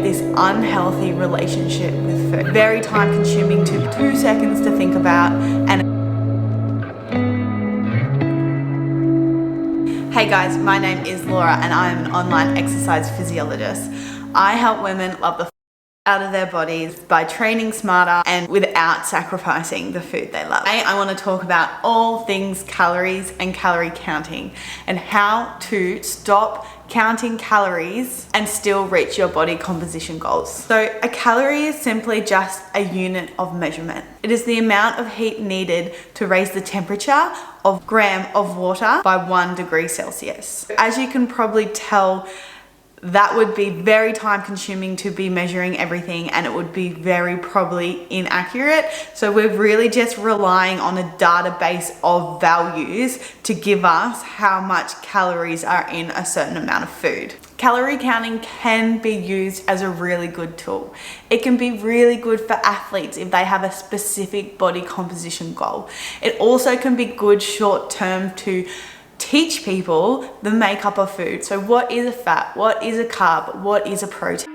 this unhealthy relationship with food. Very time consuming, 2 seconds to think about. And hey guys, my name is Laura and I am an online exercise physiologist. I help women love the out of their bodies by training smarter and without sacrificing the food they love. Today I want to talk about all things calories and calorie counting and how to stop counting calories and still reach your body composition goals. So a calorie is simply just a unit of measurement. It is the amount of heat needed to raise the temperature of a gram of water by 1 degree Celsius. As you can probably tell, that would be very time consuming to be measuring everything, and it would be very probably inaccurate. So we're really just relying on a database of values to give us how much calories are in a certain amount of food. Calorie counting can be used as a really good tool. It can be really good for athletes if they have a specific body composition goal. It also can be good short term to teach people the makeup of food. So what is a fat? What is a carb? What is a protein?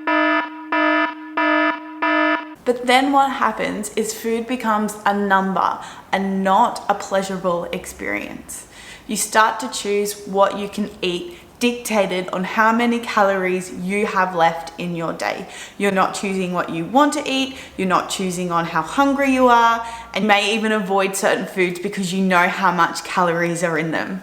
But then what happens is food becomes a number and not a pleasurable experience. You start to choose what you can eat dictated on how many calories you have left in your day. You're not choosing what you want to eat, you're not choosing on how hungry you are, and you may even avoid certain foods because you know how much calories are in them.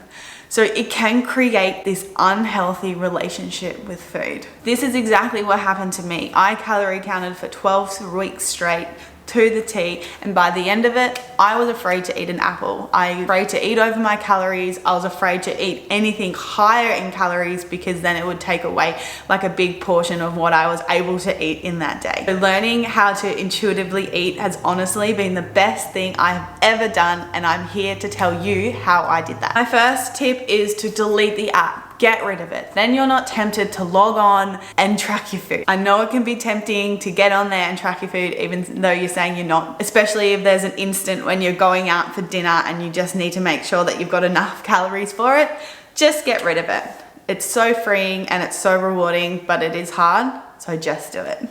So it can create this unhealthy relationship with food. This is exactly what happened to me. I calorie counted for 12 weeks straight to the T, and by the end of it, I was afraid to eat an apple. I was afraid to eat over my calories. I was afraid to eat anything higher in calories because then it would take away like a big portion of what I was able to eat in that day. So learning how to intuitively eat has honestly been the best thing I have ever done, and I'm here to tell you how I did that. My first tip is to delete the app. Get rid of it. Then you're not tempted to log on and track your food. I know it can be tempting to get on there and track your food even though you're saying you're not, especially if there's an instant when you're going out for dinner and you just need to make sure that you've got enough calories for it. Just get rid of it. It's so freeing and it's so rewarding, but it is hard, so just do it.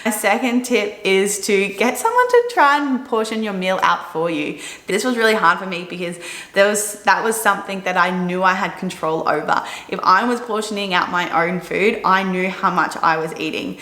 My second tip is to get someone to try and portion your meal out for you. This was really hard for me because that was something that I knew I had control over. If I was portioning out my own food, I knew how much I was eating.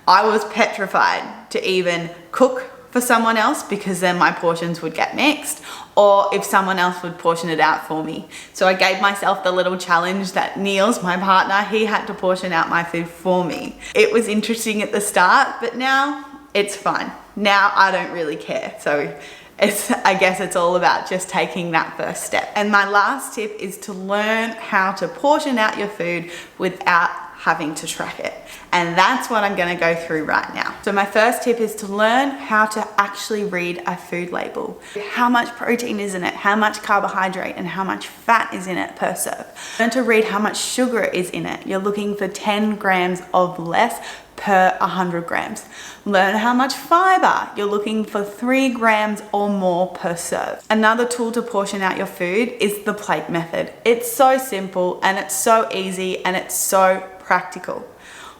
I was petrified to even cook for someone else because then my portions would get mixed, or if someone else would portion it out for me. So I gave myself the little challenge that Niels, my partner, he had to portion out my food for me. It was interesting at the start, but now it's fine. Now I don't really care. So I guess it's all about just taking that first step. And my last tip is to learn how to portion out your food without having to track it. And that's what I'm gonna go through right now. So my first tip is to learn how to actually read a food label. How much protein is in it, how much carbohydrate, and how much fat is in it per serve. Learn to read how much sugar is in it. You're looking for 10 grams of less per 100 grams. Learn how much fiber. You're looking for 3 grams or more per serve. Another tool to portion out your food is the plate method. It's so simple and it's so easy and it's so practical.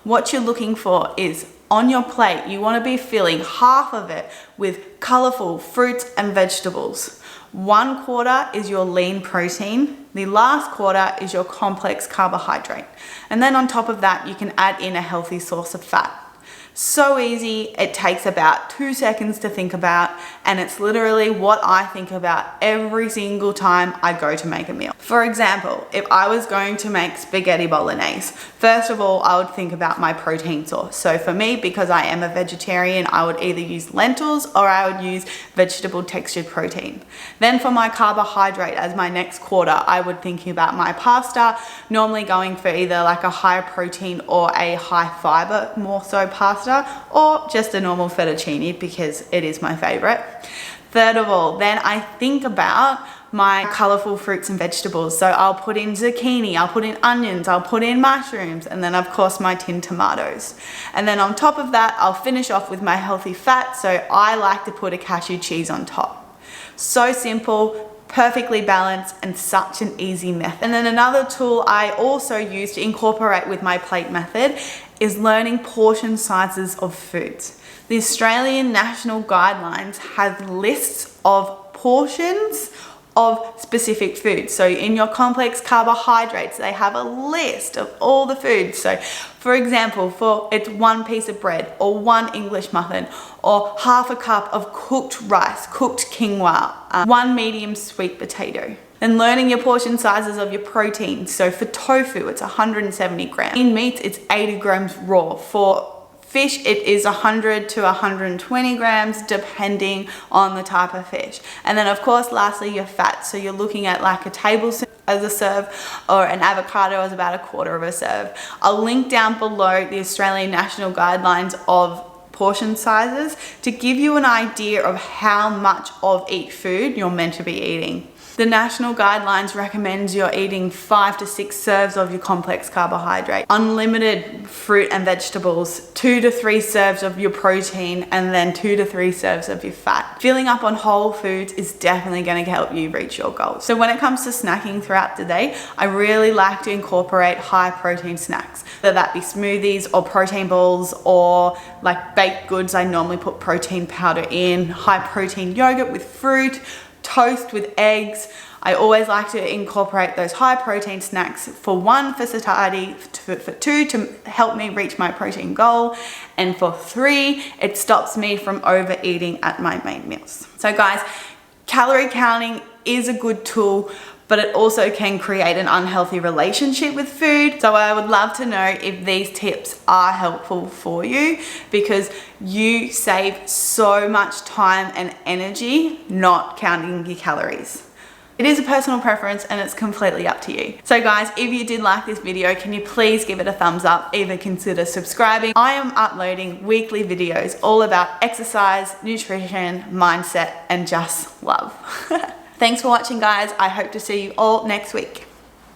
What you're looking for is on your plate, you want to be filling half of it with colorful fruits and vegetables. 1/4 is your lean protein. The last quarter is your complex carbohydrate. And then on top of that, you can add in a healthy source of fat. So easy, it takes about 2 seconds to think about, and it's literally what I think about every single time I go to make a meal. For example, if I was going to make spaghetti bolognese, first of all, I would think about my protein source. So for me, because I am a vegetarian, I would either use lentils or I would use vegetable textured protein. Then for my carbohydrate as my next quarter, I would think about my pasta, normally going for either like a higher protein or a high fiber, more so pasta, or just a normal fettuccine because it is my favorite. Third of all, then I think about my colorful fruits and vegetables. So I'll put in zucchini, I'll put in onions, I'll put in mushrooms, and then of course my tinned tomatoes. And then on top of that, I'll finish off with my healthy fat. So I like to put a cashew cheese on top. So simple, perfectly balanced, and such an easy method. And then another tool I also use to incorporate with my plate method is learning portion sizes of foods. The Australian National Guidelines have lists of portions of specific foods. So in your complex carbohydrates, they have a list of all the foods. So for example, it's 1 piece of bread or 1 English muffin or half a cup of cooked rice, cooked quinoa, 1 medium sweet potato. And learning your portion sizes of your protein. So for tofu, it's 170 grams. In meats, it's 80 grams raw. For fish, it is 100 to 120 grams depending on the type of fish. And then of course, lastly, your fat. So you're looking at like a tablespoon as a serve, or an avocado as about 1/4 of a serve. I'll link down below the Australian National Guidelines of portion sizes to give you an idea of how much of each food you're meant to be eating. The national guidelines recommends you're eating 5 to 6 serves of your complex carbohydrate, unlimited fruit and vegetables, 2 to 3 serves of your protein, and then 2 to 3 serves of your fat. Filling up on whole foods is definitely going to help you reach your goals. So when it comes to snacking throughout the day, I really like to incorporate high protein snacks, whether that be smoothies or protein balls or like baked goods. I normally put protein powder in, high protein yogurt with fruit, toast with eggs. I always like to incorporate those high protein snacks, for 1 for satiety, for 2 to help me reach my protein goal, and for 3 it stops me from overeating at my main meals. So guys, calorie counting is a good tool, but it also can create an unhealthy relationship with food. So I would love to know if these tips are helpful for you, because you save so much time and energy not counting your calories. It is a personal preference and it's completely up to you. So guys, if you did like this video, can you please give it a thumbs up, either consider subscribing. I am uploading weekly videos all about exercise, nutrition, mindset, and just love. Thanks for watching guys. I hope to see you all next week.